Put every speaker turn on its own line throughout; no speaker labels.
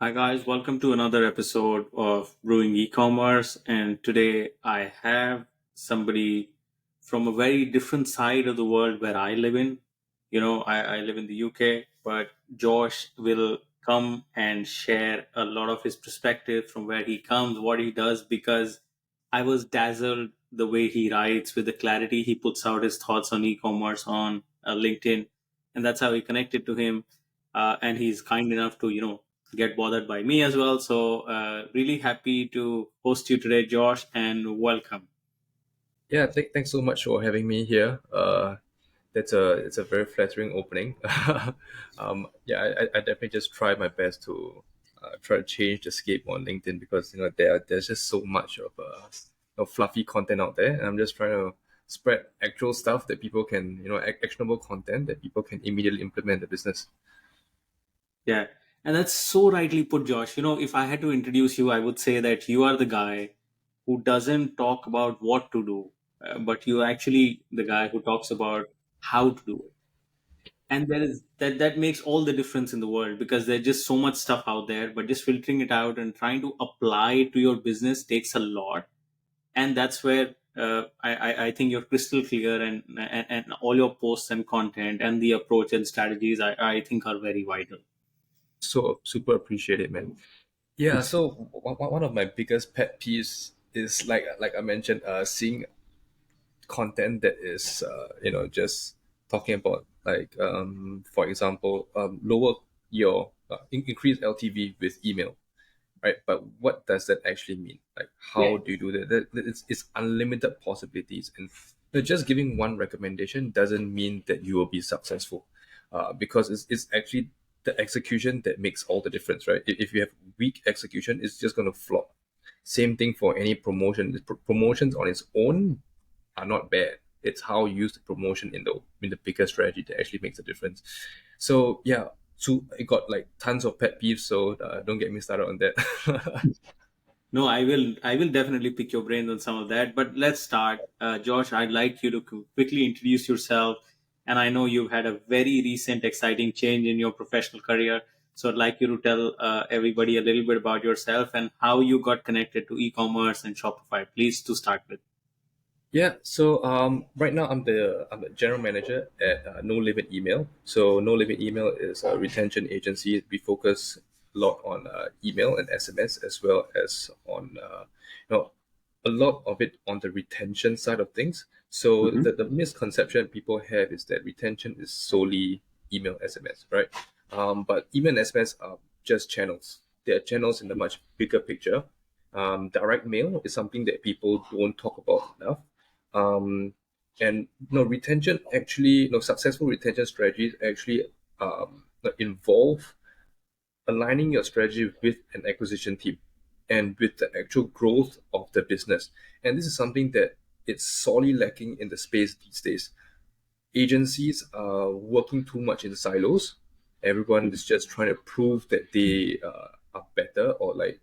Hi, guys. Welcome to another episode of Brewing E-commerce. And today I have somebody from a very different side of the world where I live in. I live in the UK, but Josh will come and share a lot of his perspective from where he comes, what he does, because I was dazzled the way he writes with the clarity he puts out his thoughts on e-commerce on LinkedIn. And that's how we connected to him. And he's kind enough to, get bothered by me as well. So, really happy to host you today, Josh, and welcome.
Yeah, thanks so much for having me here. It's a very flattering opening. Yeah, I definitely just try my best to try to change the scape on LinkedIn because there's just so much of fluffy content out there, and I'm just trying to spread actual stuff that people can actionable content that people can immediately implement in the business.
Yeah. And that's so rightly put, Josh. If I had to introduce you, I would say that you are the guy who doesn't talk about what to do, but you're actually the guy who talks about how to do it. And there is that makes all the difference in the world because there's just so much stuff out there, but just filtering it out and trying to apply it to your business takes a lot. And that's where I think you're crystal clear, and all your posts and content and the approach and strategies I think are very vital.
So super appreciate it, man. Yeah, so one of my biggest pet peeves is like I mentioned, seeing content that is just talking about for example lower your increase LTV with email, right? But what does that actually mean? Like,
Yeah.
how do you do that? It's unlimited possibilities, and just giving one recommendation doesn't mean that you will be successful, because it's actually the execution that makes all the difference, right? If you have weak execution, it's just going to flop. Same thing for any promotion. Promotions on its own are not bad. It's how you use the promotion in the bigger strategy that actually makes a difference. So yeah, so I got like tons of pet peeves. So don't get me started on that.
No, I will definitely pick your brains on some of that. But let's start, Josh. I'd like you to quickly introduce yourself. And I know you've had a very recent, exciting change in your professional career. So I'd like you to tell everybody a little bit about yourself and how you got connected to e-commerce and Shopify. Please, to start with.
Yeah, so right now I'm the general manager at No Limit Email. So No Limit Email is a retention agency. We focus a lot on email and SMS, as well as on a lot of it on the retention side of things. So the misconception people have is that retention is solely email SMS, right? But email and SMS are just channels. They are channels in the much bigger picture. Direct mail is something that people don't talk about enough. um, and retention actually, successful retention strategies actually involve aligning your strategy with an acquisition team and with the actual growth of the business. And this is something that it's sorely lacking in the space these days. Agencies are working too much in silos. Everyone is just trying to prove that they are better, or like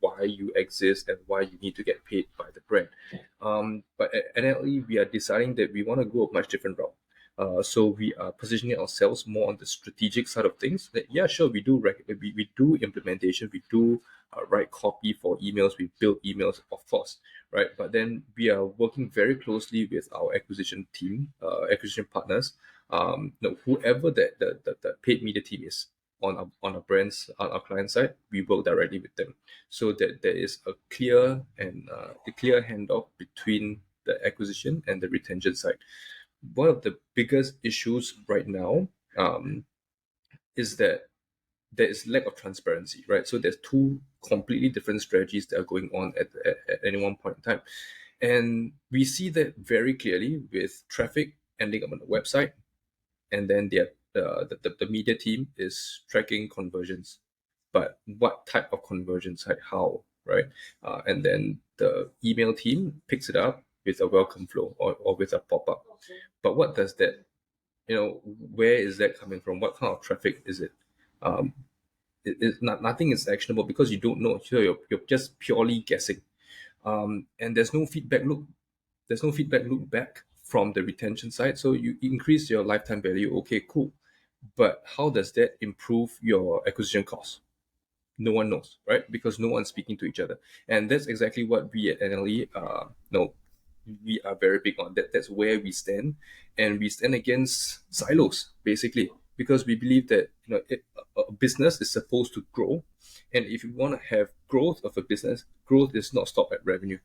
why you exist and why you need to get paid by the brand. But at NLE, we are deciding that we want to go a much different route. So we are positioning ourselves more on the strategic side of things. That, yeah, sure, we do implementation, we do write copy for emails, we build emails, of course, right? But then we are working very closely with our acquisition team, acquisition partners, whoever the paid media team is on our brands, on our client side, we work directly with them, so that there is a clear handoff between the acquisition and the retention side. One of the biggest issues right now is that there is lack of transparency, right? So there's two completely different strategies that are going on at any one point in time. And we see that very clearly with traffic ending up on the website, and then the media team is tracking conversions. But what type of conversions, like how, right? And then the email team picks it up with a welcome flow, or with a pop-up. But what does that, where is that coming from? What kind of traffic is it? Um, it's not, nothing is actionable because you don't know. So you're just purely guessing. And there's no feedback loop back from the retention side. So you increase your lifetime value. Okay, cool. But how does that improve your acquisition cost? no one knows, right? Because no one's speaking to each other, and that's exactly what we at NLE know. We are very big on that. That's where we stand, and we stand against silos basically, because we believe that a business is supposed to grow, and if you want to have growth of a business, growth is not stop at revenue.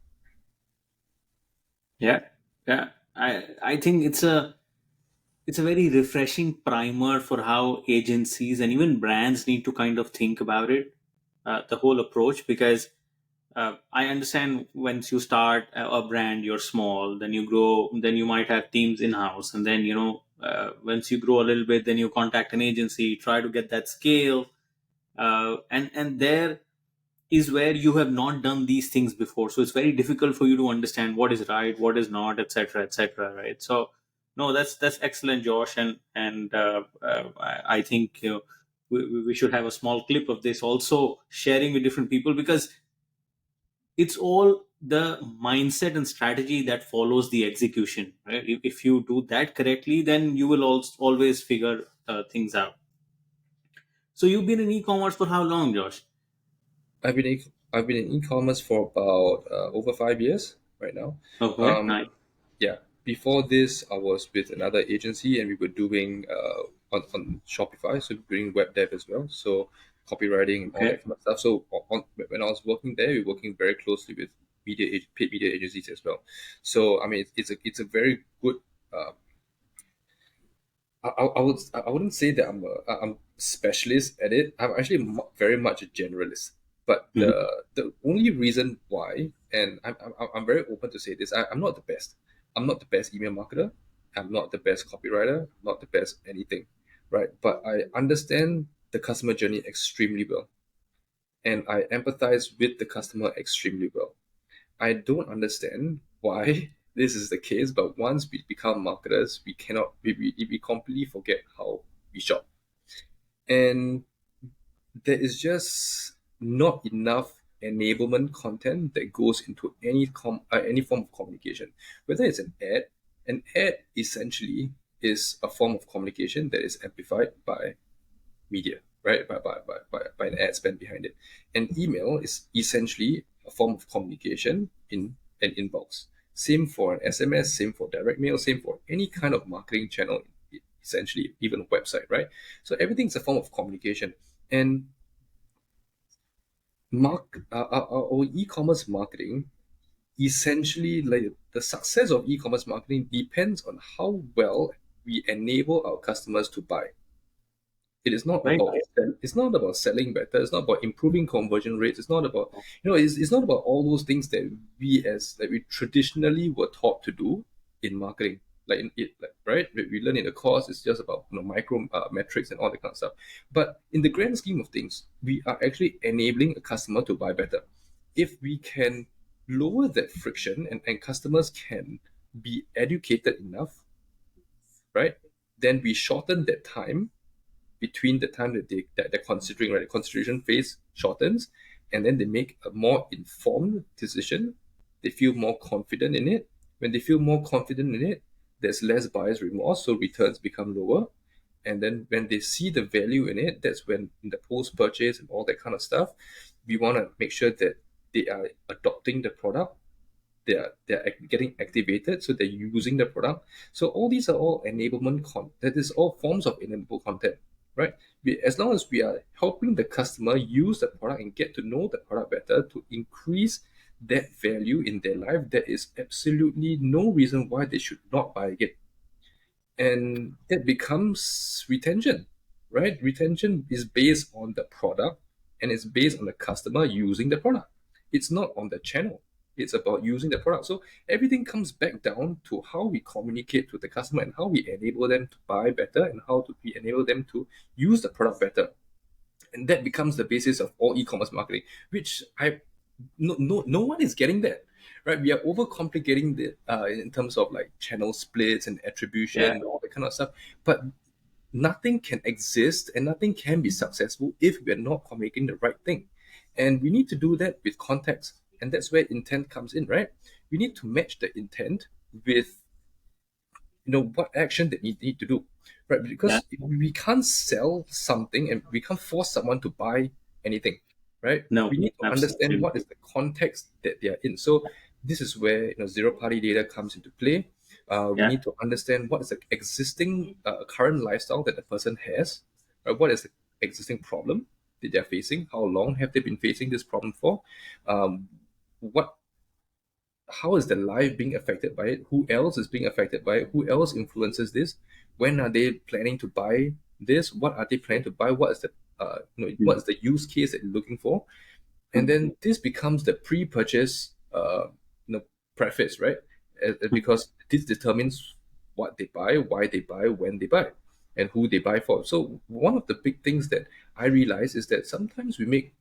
Yeah, yeah. I think it's a very refreshing primer for how agencies and even brands need to kind of think about it, the whole approach, because I understand once you start a brand, you're small, then you grow, then you might have teams in house, and then once you grow a little bit, then you contact an agency, try to get that scale, and there is where you have not done these things before, so it's very difficult for you to understand what is right, what is not, etc., etc., right? So no, that's excellent, Josh, and I think we should have a small clip of this also sharing with different people, because it's all the mindset and strategy that follows the execution, right? If you do that correctly, then you will also always figure things out. So you've been in e-commerce for how long, Josh?
I've been in e-commerce for about over 5 years right now.
Okay, nice.
Um, yeah, before this, I was with another agency, and we were doing on Shopify, so doing web dev as well, so copywriting and all
Okay.
that kind of stuff. So when I was working there, we were working very closely with paid media agencies as well. So I mean, it's a very good uh, I wouldn't say that I'm specialist at it. I'm actually very much a generalist. But
Mhm.
the only reason why, and I'm very open to say this, I'm not the best. I'm not the best email marketer. I'm not the best copywriter. I'm not the best anything, right? But I understand the customer journey extremely well, and I empathize with the customer extremely well. I don't understand why this is the case, but once we become marketers, we cannot we completely forget how we shop. And there is just not enough enablement content that goes into any form of communication. Whether it's an ad essentially is a form of communication that is amplified by media, right? By an ad spend behind it. And email is essentially a form of communication in an inbox. Same for an SMS, same for direct mail, same for any kind of marketing channel, essentially, even a website, right? So everything's a form of communication. And our e-commerce marketing, essentially, like the success of e-commerce marketing depends on how well we enable our customers to buy. It is not
Right.
about it's not about selling better. It's not about improving conversion rates. It's not about it's not about all those things that we traditionally were taught to do in marketing. Like in it, like, right? We learn in the course. It's just about micro metrics and all that kind of stuff. But in the grand scheme of things, we are actually enabling a customer to buy better. If we can lower that friction, and customers can be educated enough, right? Then we shorten that time between the time that they're considering, right? The consideration phase shortens, and then they make a more informed decision. They feel more confident in it. When they feel more confident in it, there's less buyer's remorse, so returns become lower. And then when they see the value in it, that's when in the post purchase and all that kind of stuff, we want to make sure that they are adopting the product, they're getting activated, so they're using the product. So all these are all that is all forms of enable content, right? As long as we are helping the customer use the product and get to know the product better to increase that value in their life, there is absolutely no reason why they should not buy it. And that becomes retention, right? Retention is based on the product, and it's based on the customer using the product. It's not on the channel. It's about using the product. So everything comes back down to how we communicate to the customer and how we enable them to buy better and how to we enable them to use the product better. And that becomes the basis of all e-commerce marketing, which I no one is getting that, right? We are overcomplicating the in terms of like channel splits and attribution
Yeah.
and all that kind of stuff. But nothing can exist and nothing can be successful if we're not communicating the right thing. And we need to do that with context. And that's where intent comes in, right? We need to match the intent with what action they need to do, right?
Yeah.
Because we can't sell something and we can't force someone to buy anything. right?
No,
We need to understand
absolutely.
what is the context that they are in. So this is where zero party data comes into play. We
Yeah.
need to understand what is the existing current lifestyle that the person has, right? What is the existing problem that they're facing? How long have they been facing this problem for? What How is their life being affected by it? Who else is being affected by it? Who else influences this? When are they planning to buy this? What are they planning to buy? What is the what
Mm,
is the use case that you're looking for? And
mm,
then this becomes the pre-purchase preface, right?
mm,
Because this determines what they buy, why they buy, when they buy, and who they buy for. So one of the big things that I realize is that sometimes we make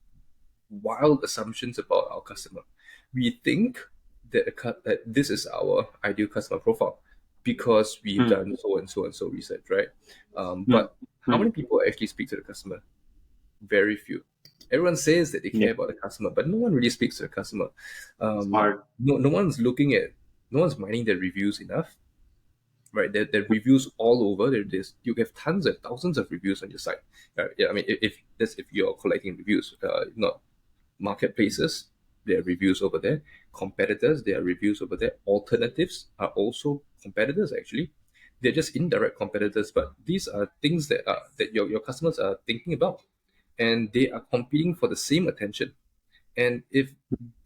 wild assumptions about our customer. We think that that this is our ideal customer profile because we've
mm,
done so and so and so research, right?
mm,
But how
mm.
many people actually speak to the customer? Very few. Everyone says that they
Yeah.
care about the customer, but no one really speaks to the customer.
It's hard.
No one's looking at, no one's minding their reviews enough, right? There are reviews all over. There's you have tons of thousands of reviews on your site. Yeah, I mean, if that's if you're collecting reviews, not marketplaces, there are reviews over there. Competitors, there are reviews over there. Alternatives are also competitors. Actually, they're just indirect competitors, but these are things that your customers are thinking about, and they are competing for the same attention. And if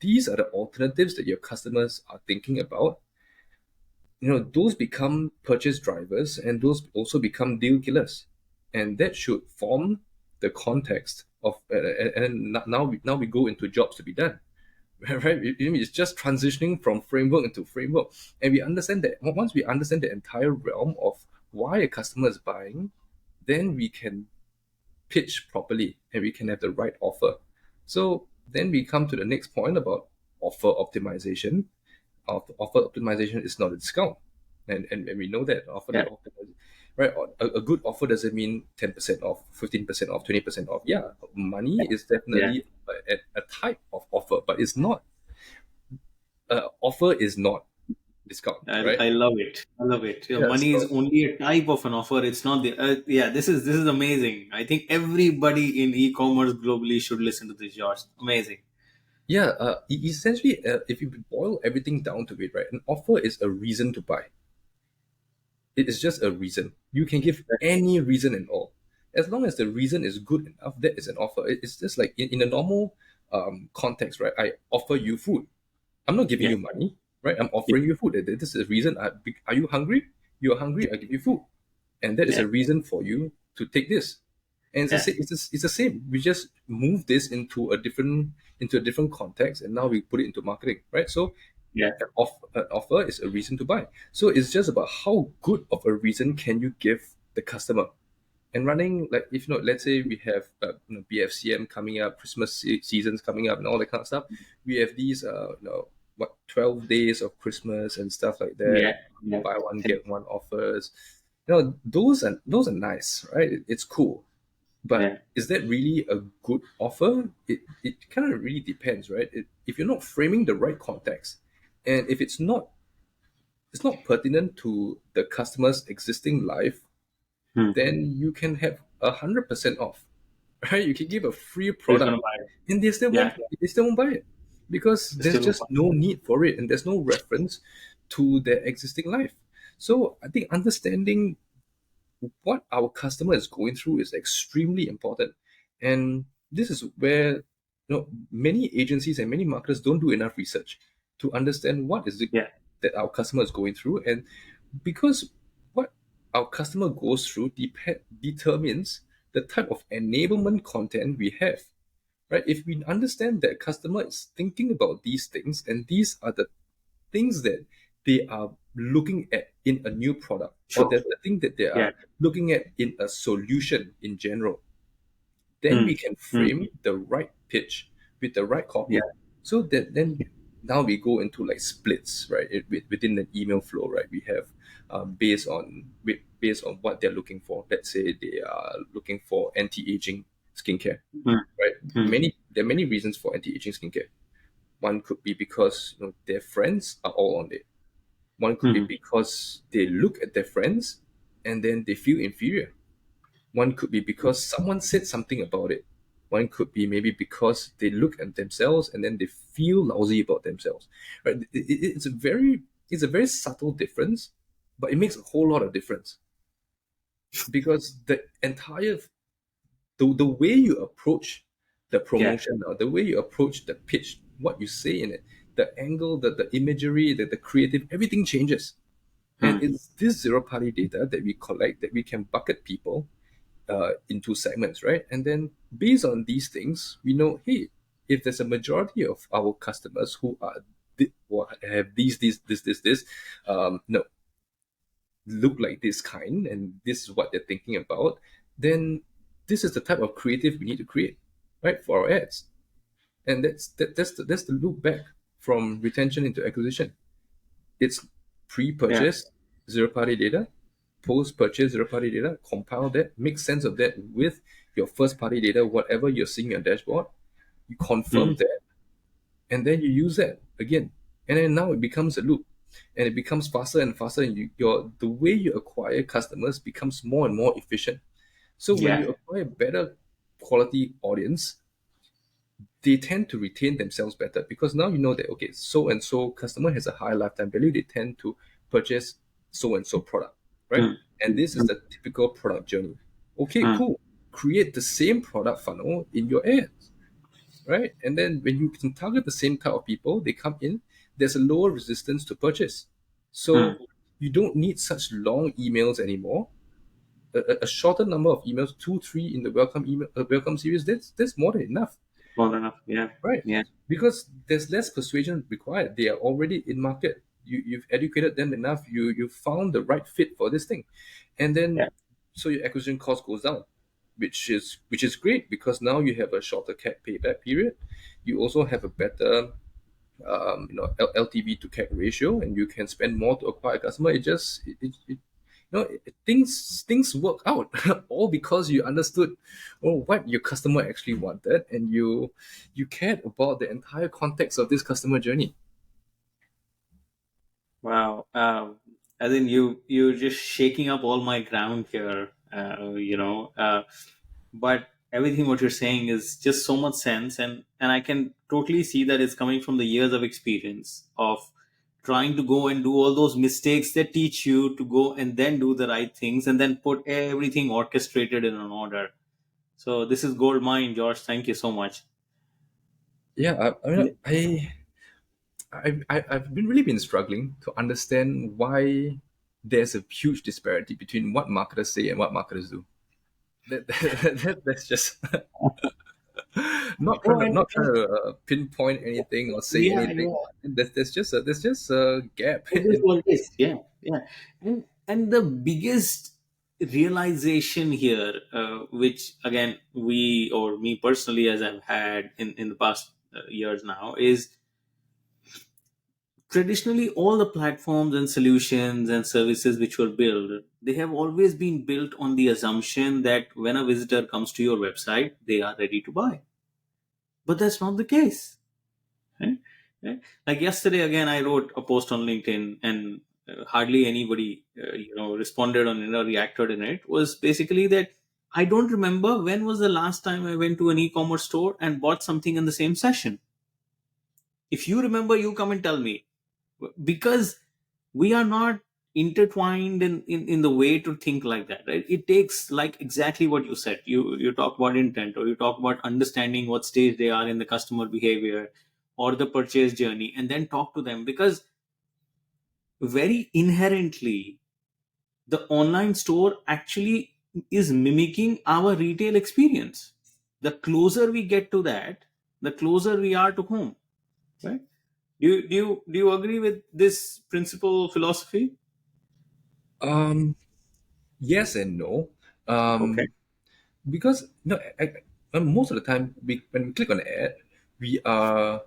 these are the alternatives that your customers are thinking about, those become purchase drivers, and those also become deal killers, and that should form the context of and now we go into jobs to be done. Right? It's just transitioning from framework into framework, and we understand that once we understand the entire realm of why a customer is buying, then we can pitch properly and we can have the right offer. So then we come to the next point about offer optimization. Offer optimization is not a discount, and we know that
Yeah.
right? A good offer doesn't mean 10% off, 15% off, 20% off. Yeah, money is
Yeah.
definitely a type of offer, but it's not offer is not discount, right?
I love it. I love it.
Yeah,
Money is
so
only a type of an offer. It's not the. Yeah, this is amazing. I think everybody in e-commerce globally should listen to this, George. Amazing.
yeah, essentially, if you boil everything down to it, right, an offer is a reason to buy. It is just a reason. You can give any reason at all. As long as the reason is good enough, that is an offer. It's just like in a normal context, right? I offer you food. I'm not giving
Yeah.
you money, right? I'm
Yeah.
offering you food. This is a reason. Are you hungry? You're hungry, I give you food. And that is
Yeah.
a reason for you to take this. And
Yeah.
it's the same. We just move this into a different context, and now we put it into marketing, right? So
Yeah.
an offer is a reason to buy. So it's just about how good of a reason can you give the customer. And running, like, if let's say we have BFCM coming up, Christmas seasons coming up, and all that kind of stuff. We have these 12 days of Christmas and stuff like that.
Yeah. Yeah.
Buy one
And-
get one offers. Those are nice, right? It's cool, but
yeah.
is that really a good offer? It kind of really depends, right? If you're not framing the right context, and if it's not pertinent to the customer's existing life,
Hmm.
then you can have 100% off, right? You can give a free
Who's gonna
product,
buy it?
and they still
Yeah.
won't. They still won't buy it because
It's
there's
still
just no need for it, and there's no reference to their existing life. So I think understanding what our customer is going through is extremely important, and this is where many agencies and many marketers don't do enough research to understand what is it
yeah.
that our customer is going through. And because what our customer goes through determines the type of enablement content we have, right? If we understand that customer is thinking about these things, and these are the things that they are looking at in a new product, or
Sure.
that the thing that they
Yeah.
are looking at in a solution in general, then
Hmm.
we can
Hmm.
frame the right pitch with the right
Yeah.
copy. So that then now we go into like splits, right? Within the email flow, right? We have based on what they're looking for. Let's say they are looking for anti-aging skincare,
Hmm.
right?
Hmm.
There are many reasons for anti-aging skincare. One could be because their friends are all on it. One could be
Hmm.
because they look at their friends and then they feel inferior. One could be because someone said something about it. One could be maybe because they look at themselves and then they feel lousy about themselves, right? It's a very subtle difference, but it makes a whole lot of difference because the way you approach the
Yeah.
promotion now, the way you approach the pitch, what you say in it, the angle, the imagery, the creative, everything changes. And
Hmm.
it's this zero party data that we collect that we can bucket people into segments, right? And then based on these things, we know, hey, if there's a majority of our customers who are or have this, no, look like this kind, and this is what they're thinking about, then this is the type of creative we need to create, right, for our ads. And that's the loop back from retention into acquisition. It's
Yeah.
pre-purchase zero-party data, post-purchase zero-party data, compile that, make sense of that with your first-party data, whatever you're seeing in your dashboard, you
Hmm.
confirm that, and then you use that again. And then now it becomes a loop. And it becomes faster and faster, and the way you acquire customers becomes more and more efficient. So when
Yeah.
you acquire better quality audience, they tend to retain themselves better because now you know that okay, so and so customer has a high lifetime value. They tend to purchase so and so product, right?
Hmm.
And this is the typical product journey. Okay,
Hmm.
cool. Create the same product funnel in your ads, right? And then when you can target the same type of people, they come in. There's a lower resistance to purchase,
Hmm.
so you don't need such long emails anymore. A shorter number of emails, two, three in the welcome series. That's more than enough.
Well enough. Yeah.
Right.
Yeah.
Because there's less persuasion required. They are already in market. You've educated them enough. You found the right fit for this thing. And then
Yeah.
so your acquisition cost goes down, which is great because now you have a shorter payback period. You also have a better LTV to CAC ratio, and you can spend more to acquire a customer. Things work out all because you understood what your customer actually wanted, and you cared about the entire context of this customer journey.
Wow. I think you're just shaking up all my ground here. But everything what you're saying is just so much sense, and I can totally see that it's coming from the years of experience of trying to go and do all those mistakes that teach you to go and then do the right things and then put everything orchestrated in an order. So this is gold mine, George. Thank you so much.
Yeah, I've been really been struggling to understand why there's a huge disparity between what marketers say and what marketers do. That's just not trying
Oh,
to not trying to pinpoint anything or say
yeah,
anything.
yeah.
There's just a gap
It is
in.
what it is. Yeah, yeah. And the biggest realization here, which again we or me personally, as I've had in the past years now, is traditionally all the platforms and solutions and services which were built, they have always been built on the assumption that when a visitor comes to your website, they are ready to buy. But that's not the case. Right? Right? Like yesterday, again, I wrote a post on LinkedIn, and hardly anybody, responded on it or reacted in it. Was basically that I don't remember when was the last time I went to an e-commerce store and bought something in the same session. If you remember, you come and tell me, because we are not intertwined in the way to think like that, right? It takes, like exactly what you said, you talk about intent, or you talk about understanding what stage they are in the customer behavior or the purchase journey, and then talk to them, because very inherently the online store actually is mimicking our retail experience. The closer we get to that, the closer we are to home, right? Do you agree with this principle philosophy?
Um, yes and no.
Okay.
Because no, most of the time when we click on an ad, we are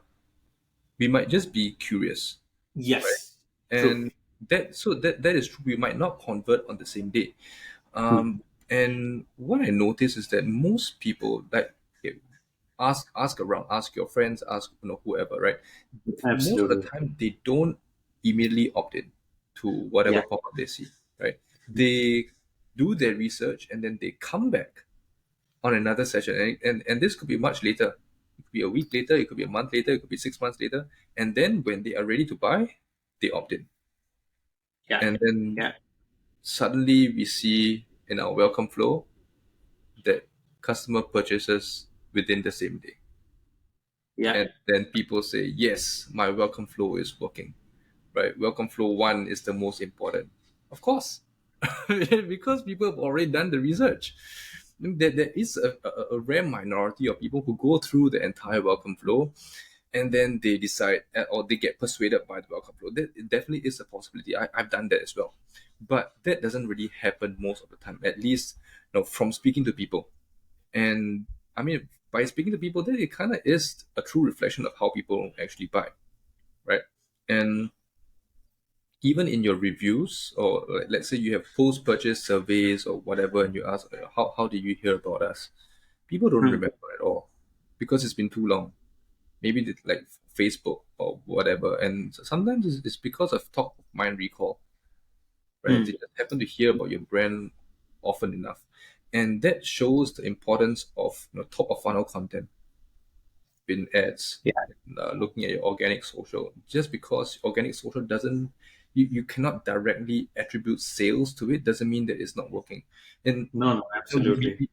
we might just be curious, right?
Yes, true.
And that is true. We might not convert on the same day.
Hmm.
And what I notice is that most people like okay, ask around, ask your friends, ask whoever, right? Most of the
Absolutely.
time they don't immediately opt in to whatever
Yeah.
pop up they see, right? They do their research and then they come back on another session, and this could be much later. It could be a week later, it could be a month later, it could be 6 months later, and then when they are ready to buy, they opt in,
Yeah.
and then
Yeah.
suddenly we see in our welcome flow that customer purchases within the same day,
Yeah.
and then people say, yes, my welcome flow is working, right? Welcome flow one is the most important, of course, because people have already done the research. There is a rare minority of people who go through the entire welcome flow and then they decide, or they get persuaded by the welcome flow. That it definitely is a possibility. I've done that as well, but that doesn't really happen most of the time, at least from speaking to people. And I mean, by speaking to people, then it kind of is a true reflection of how people actually buy, right? And even in your reviews, or like, let's say you have post purchase surveys or whatever, and you ask, how did you hear about us? People don't
Hmm.
remember at all because it's been too long. Maybe it's like Facebook or whatever. And sometimes it's because of top of mind recall, right? They
Hmm.
just happen to hear about your brand often enough. And that shows the importance of top of funnel content in ads,
Yeah.
looking at your organic social. Just because organic social doesn't, you cannot directly attribute sales to it, doesn't mean that it's not working. And
No, no, absolutely.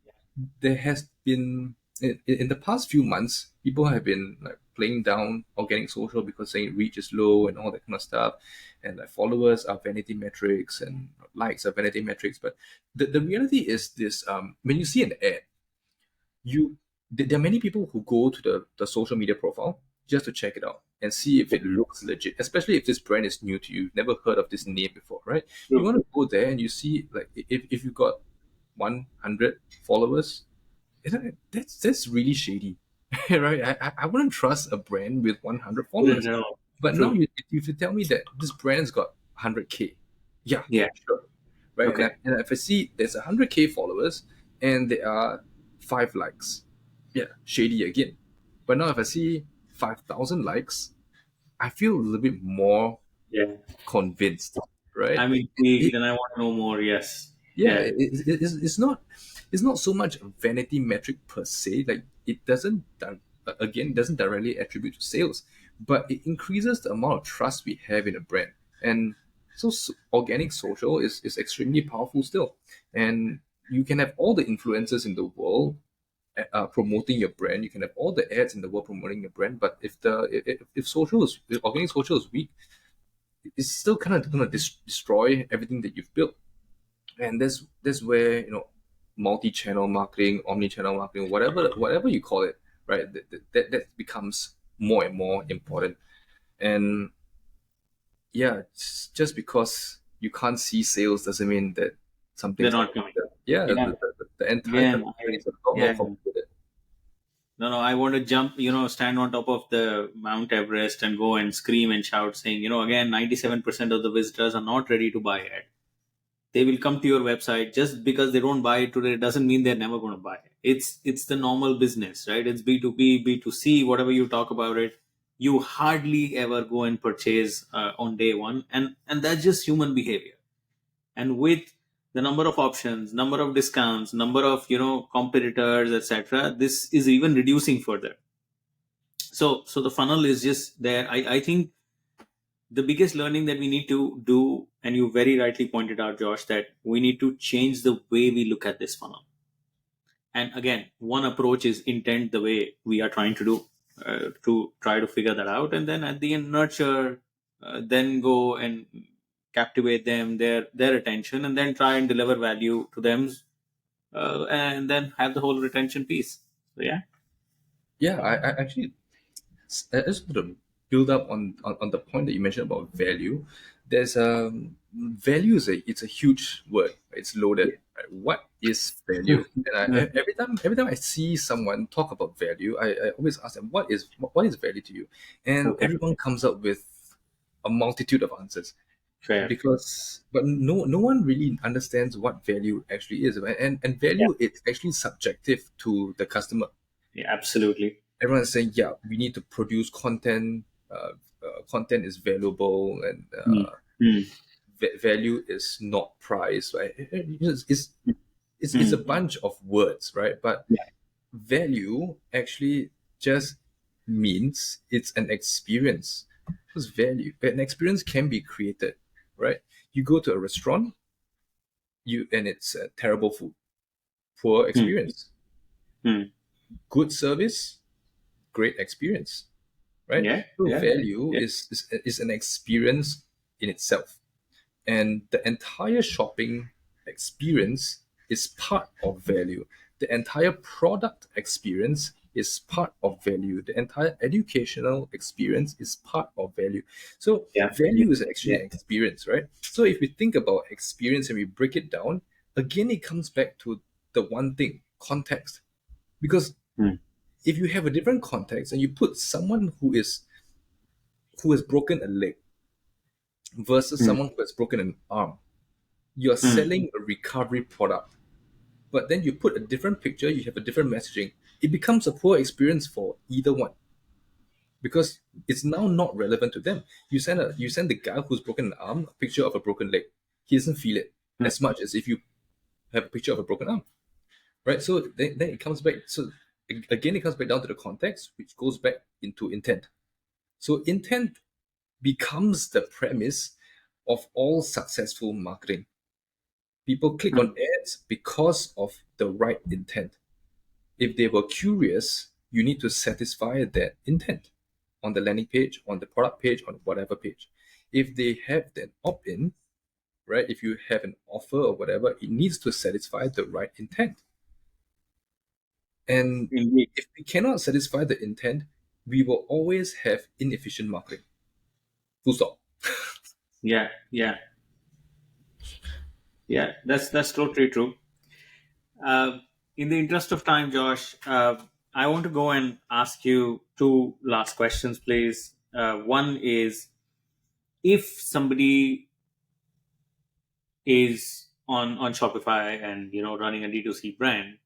there has been in the past few months, people have been like playing down organic social because saying reach is low and all that kind of stuff, and like followers are vanity metrics and likes are vanity metrics. But the reality is this: when you see an ad, you there are many people who go to the social media profile just to check it out and see if it looks legit, especially if this brand is new to you, you've never heard of this name before, right? You
True.
want to go there and you see, like, if you got 100 followers, that's really shady. Right? I wouldn't trust a brand with 100
Wouldn't
followers.
know.
But now
True.
if you tell me that this brand's got 100K, yeah,
Yeah.
sure, right? And,
Okay.
and if I see there's 100K followers and there are 5 likes, yeah, shady again. But now if I see 5,000 likes, I feel a little bit more
Yeah.
convinced, right?
I'm intrigued and I want to know more. Yes.
Yeah,
Yeah.
it's not so much a vanity metric per se. Like, it doesn't again, doesn't directly attribute to sales, but it increases the amount of trust we have in a brand. And so, organic social is extremely powerful still. And you can have all the influencers in the world promoting your brand. You can have all the ads in the world promoting your brand, but if organic social is weak, it's still kind of going to destroy everything that you've built. And that's where multi-channel marketing, omni-channel marketing, whatever you call it, right? That becomes more and more important. And yeah, just because you can't see sales doesn't mean that
They're
something's not.
not coming.
Yeah,
Yeah.
the entire
Again,
connection is a lot more
yeah.
complicated.
No, no, I want to jump, stand on top of the Mount Everest and go and scream and shout, saying, again, 97% of the visitors are not ready to buy it. They will come to your website just because they don't buy it today doesn't mean they're never going to buy it. It's the normal business, right? It's B2B, B2C, whatever you talk about it. You hardly ever go and purchase on day one, and that's just human behavior. And with the number of options, number of discounts, number of competitors, etc., this is even reducing further. So the funnel is just there. I think the biggest learning that we need to do, and you very rightly pointed out, Josh, that we need to change the way we look at this funnel. And again, one approach is intent, the way we are trying to do, to try to figure that out, and then at the end nurture, then go and captivate them, their attention, and then try and deliver value to them, and then have the whole retention piece. So yeah.
Yeah, I actually I just want to build up on the point that you mentioned about value. There's value is it's a huge word. It's loaded. Right? What is value? And every time I see someone talk about value, I always ask them, what is value to you? And
Okay.
everyone comes up with a multitude of answers,
Fair.
but no one really understands what value actually is. Right? And
Yeah.
value, it's actually subjective to the customer.
Yeah, absolutely.
Everyone's saying, yeah, we need to produce content. Content is valuable, and
Mm. Mm.
value is not price, right? It's It's a
Mm.
bunch of words, right? But
Yeah.
value actually just means it's an experience. Because value, an experience can be created, right? You go to a restaurant, you and it's terrible food, poor
Mm.
experience.
Mm.
Good service, great experience, right?
Yeah.
So
Yeah.
value
Yeah.
is an experience in itself. And the entire shopping experience is part of value. The entire product experience is part of value. The entire educational experience is part of value. So
Yeah. Yeah.
value is actually
Yeah.
an experience, right? So if we think about experience and we break it down, again it comes back to the one thing, context. Because
Mm.
if you have a different context and you put someone who has broken a leg versus
Mm.
someone who has broken an arm, you're
Mm.
selling a recovery product. But then you put a different picture, you have a different messaging. It becomes a poor experience for either one because it's now not relevant to them. You send the guy who's broken an arm a picture of a broken leg. He doesn't feel it
Mm.
as much as if you have a picture of a broken arm, right? So then it comes back. So again, it comes back down to the context, which goes back into intent. So intent becomes the premise of all successful marketing. People click on
Mm.
ads because of the right intent. If they were curious, you need to satisfy that intent on the landing page, on the product page, on whatever page. If they have that opt in, right, if you have an offer or whatever, it needs to satisfy the right intent. And
Indeed.
if we cannot satisfy the intent, we will always have inefficient marketing. Full stop.
Yeah. Yeah. Yeah. That's totally true. Uh, in the interest of time, Josh, I want to go and ask you two last questions, please. One is, if somebody is on Shopify and running a D2C brand,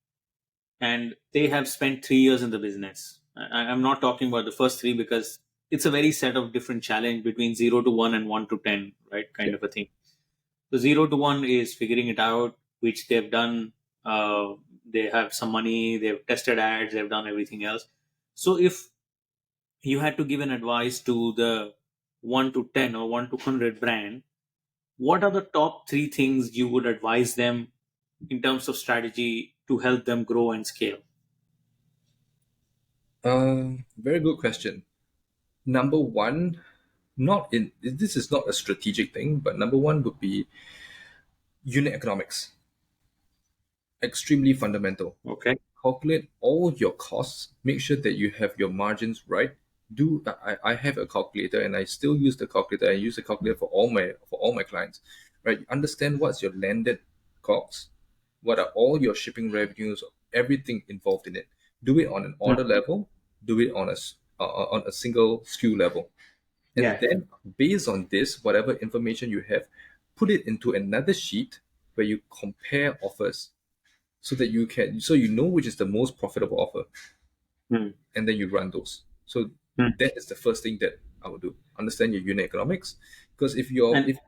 and they have spent 3 years in the business. I'm not talking about the first three, because it's a very set of different challenge between 0 to 1 and 1 to 10, right?
Yeah.
Kind of a thing. So 0 to 1 is figuring it out, which they've done. They have some money, they've tested ads, they've done everything else. So if you had to give an advice to the 1 to 10 or 1 to 100 brand, what are the top three things you would advise them in terms of strategy to help them grow and scale?
Very good question. Number one, not in this is not a strategic thing, but number one would be unit economics. Extremely fundamental.
Okay.
Calculate all your costs. Make sure that you have your margins right. I have a calculator and I still use the calculator. I use the calculator for all my clients. Right. Understand what's your landed costs, what are all your shipping revenues, everything involved in it. Do it on an
Mm.
order level. Do it on a single SKU level, and
Yeah.
then based on this, whatever information you have, put it into another sheet where you compare offers so that you know which is the most profitable offer,
Mm.
and then you run those. So
Mm.
that is the first thing that I would do. Understand your unit economics, because if you're
And
if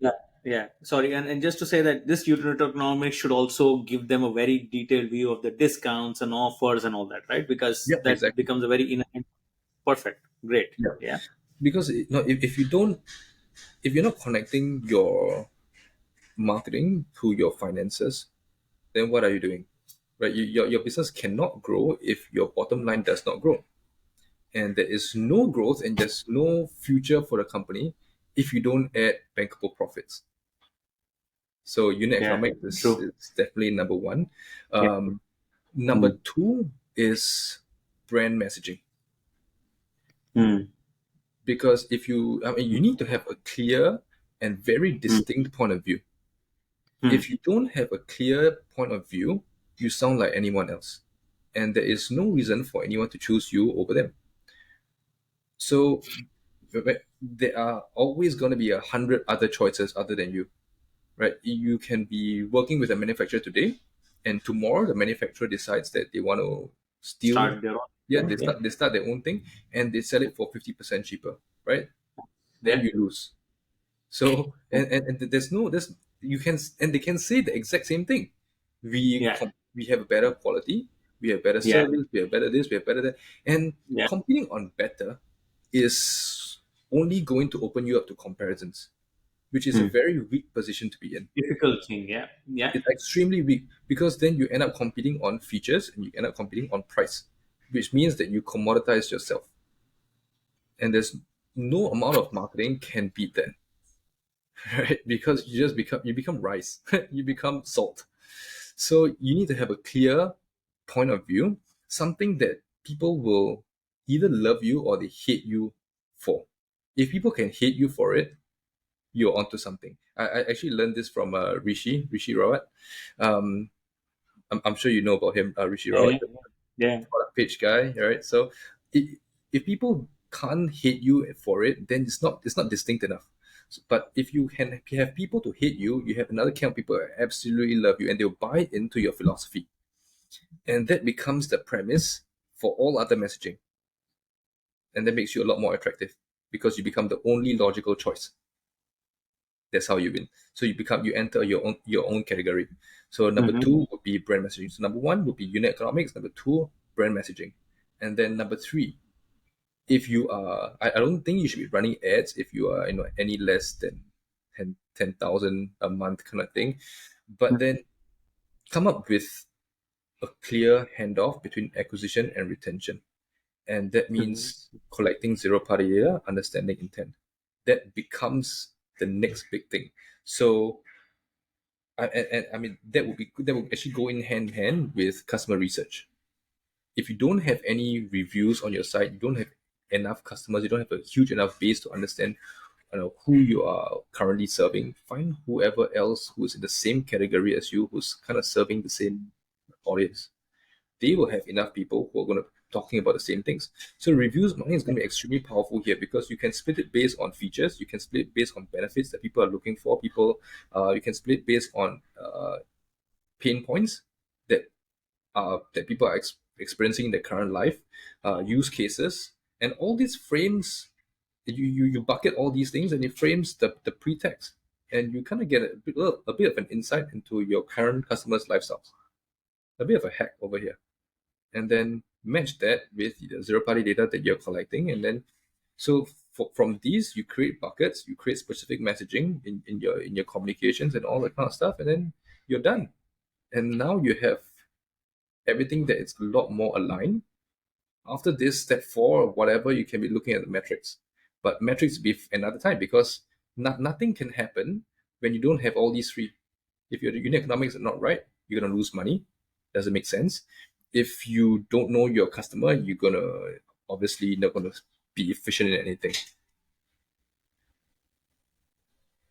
yeah, yeah. Sorry, and just to say that this unit economics should also give them a very detailed view of the discounts and offers and all that, right? Because
yeah,
that
exactly.
becomes a very perfect. Great.
Yeah,
Yeah.
because if you don't, if you're not connecting your marketing to your finances, then what are you doing? Right, your business cannot grow if your bottom line does not grow, and there is no growth and there's no future for the company if you don't add bankable profits. So unit
Yeah.
economics is,
True.
is definitely number one.
Yeah.
Number
Mm.
two is brand messaging,
Mm.
because you need to have a clear and very
Mm.
distinct point of view.
Mm.
If you don't have a clear point of view, you sound like anyone else, and there is no reason for anyone to choose you over them. So there are always going to be 100 other choices other than you, right? You can be working with a manufacturer today, and tomorrow the manufacturer decides that they want to steal.
Start their own.
Yeah,
Yeah.
they start their own thing, and they sell it for 50% cheaper, right? Then
Yeah.
you lose. So and there's no there's you can and they can say the exact same thing.
Yeah.
We have better quality, we have better
Yeah.
service, we have better this, we have better that, and
Yeah.
competing on better is only going to open you up to comparisons, which is a
Hmm.
very weak position to be in.
Difficult thing. Yeah. Yeah.
It's extremely weak because then you end up competing on features and you end up competing on price, which means that you commoditize yourself, and there's no amount of marketing can beat that. Right? Because you become rice, you become salt. So you need to have a clear point of view, something that people will either love you or they hate you for. If people can hate you for it, you're onto something. I actually learned this from Rishi Rawat. Um, I'm sure you know about him, Rishi
Yeah.
Rawat,
Yeah.
the
Yeah.
product page guy, right? So if people can't hate you for it, then it's not distinct enough. But if you can have people to hate you, you have another camp of people that absolutely love you and they'll buy into your philosophy. And that becomes the premise for all other messaging. And that makes you a lot more attractive because you become the only logical choice. That's how you win. So you enter your own category. So number
Mm-hmm.
two would be brand messaging. So number one would be unit economics. Number two, brand messaging. And then number three, if you are I don't think you should be running ads if you are any less than 10,000 a month kind of thing. But then come up with a clear handoff between acquisition and retention. And that
Mm-hmm.
means collecting zero party data, understanding intent. That becomes the next big thing. So I mean that would actually go in hand in hand with customer research. If you don't have any reviews on your site, you don't have enough customers, you don't have a huge enough base to understand who you are currently serving, find whoever else who's in the same category as you, who's kind of serving the same audience. They will have enough people who are going to talking about the same things. So reviews marketing is going to be extremely powerful here because you can split it based on features, you can split it based on benefits that people are looking for. You can split based on pain points that that people are experiencing in their current life, use cases, and all these frames. You bucket all these things and it frames the pretext, and you kind of get a bit of an insight into your current customers' lifestyles. A bit of a hack over here, and then match that with the zero party data that you're collecting, and then from these you create buckets, you create specific messaging in your communications and all that kind of stuff, and then you're done. And now you have everything that is a lot more aligned. After this step four or whatever, you can be looking at the metrics. But metrics be another time because nothing can happen when you don't have all these three. If your unit economics are not right, you're gonna lose money. Doesn't make sense. If you don't know your customer, you're gonna obviously not gonna be efficient in anything.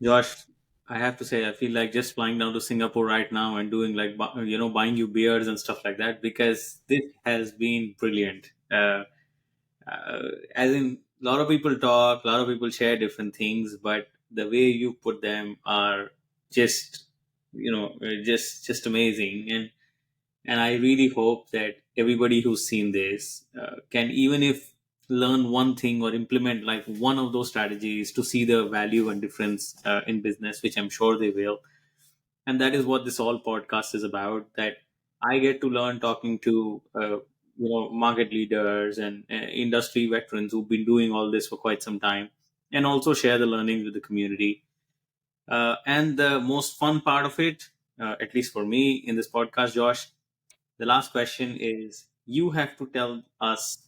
Josh, I have to say, I feel like just flying down to Singapore right now and doing like, buying you beers and stuff like that because this has been brilliant. As in, a lot of people talk, a lot of people share different things, but the way you put them are just, just amazing. And I really hope that everybody who's seen this can, even if learn one thing or implement like one of those strategies to see the value and difference in business, which I'm sure they will. And that is what this all podcast is about. That I get to learn talking to market leaders and industry veterans who've been doing all this for quite some time, and also share the learnings with the community. And the most fun part of it, at least for me in this podcast, Josh, the last question is you have to tell us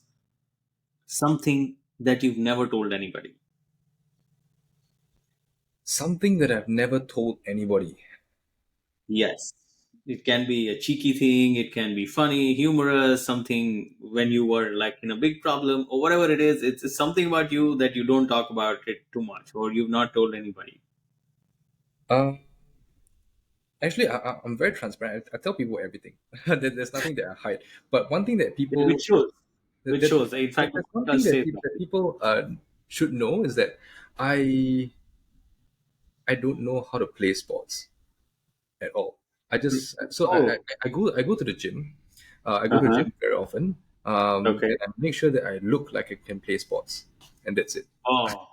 something that you've never told anybody.
Something that I've never told anybody.
Yes. It can be a cheeky thing, it can be funny, humorous, something when you were like in a big problem or whatever it is. It's something about you that you don't talk about it too much or you've not told anybody.
Uh, Actually, I'm very transparent. I tell people everything. There's nothing that I hide. But one thing that
Which
people
shows.
that,
Which
that,
shows. In
that
fact,
there's one thing
does
that
say
people,
that.
that people should know is that I I don't know how to play sports at all. I just so
Oh,
I go to the gym. I go to the
uh-huh.
gym very often,
Okay.
and I make sure that I look like I can play sports, and that's it.
Oh,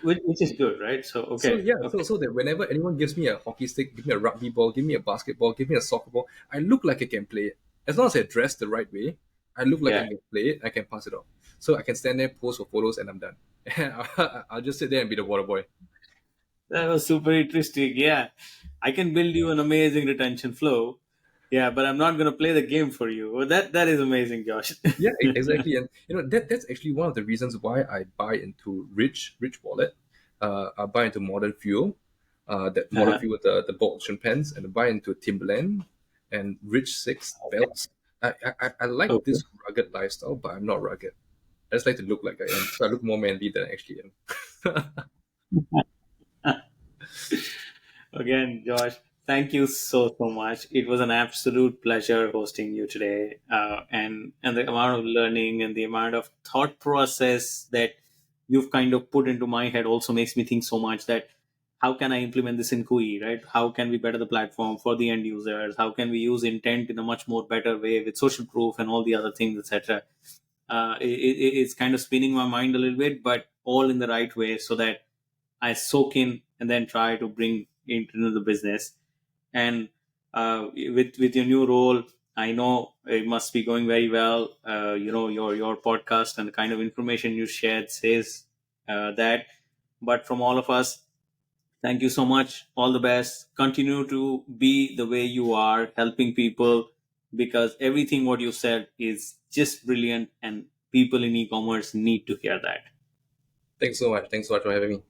which is good, right? So
So
okay,
yeah, so
okay,
so that whenever anyone gives me a hockey stick, give me a rugby ball, give me a basketball, give me a soccer ball, I look like I can play it. As long as I dress the right way, I look like I
yeah.
can play it. I can pass it off. So I can stand there, pose for photos, and I'm done. I'll just sit there and be the water boy.
That was super interesting. Yeah, I can build you an amazing retention flow. Yeah, but I'm not gonna play the game for you. Well, that is amazing, Josh.
Yeah, exactly. And that's actually one of the reasons why I buy into Rich Wallet. I buy into Modern Fuel, that Modern
Uh-huh.
Fuel with the bolt action pens, and I buy into Timberland and Rich Six belts. I like
Okay.
this rugged lifestyle, but I'm not rugged. I just like to look like I am. So I look more manly than I actually am.
Again, Josh, thank you so much. It was an absolute pleasure hosting you today, and the amount of learning and the amount of thought process that you've kind of put into my head also makes me think so much that how can I implement this in Kui, right? How can we better the platform for the end users? How can we use intent in a much more better way with social proof and all the other things, etc. It's kind of spinning my mind a little bit, but all in the right way so that I soak in and then try to bring into the business. And with your new role, I know it must be going very well. Your podcast and the kind of information you shared says that. But from all of us, thank you so much. All the best. Continue to be the way you are, helping people, because everything what you said is just brilliant, and people in e-commerce need to hear that.
Thanks so much. Thanks so much for having me.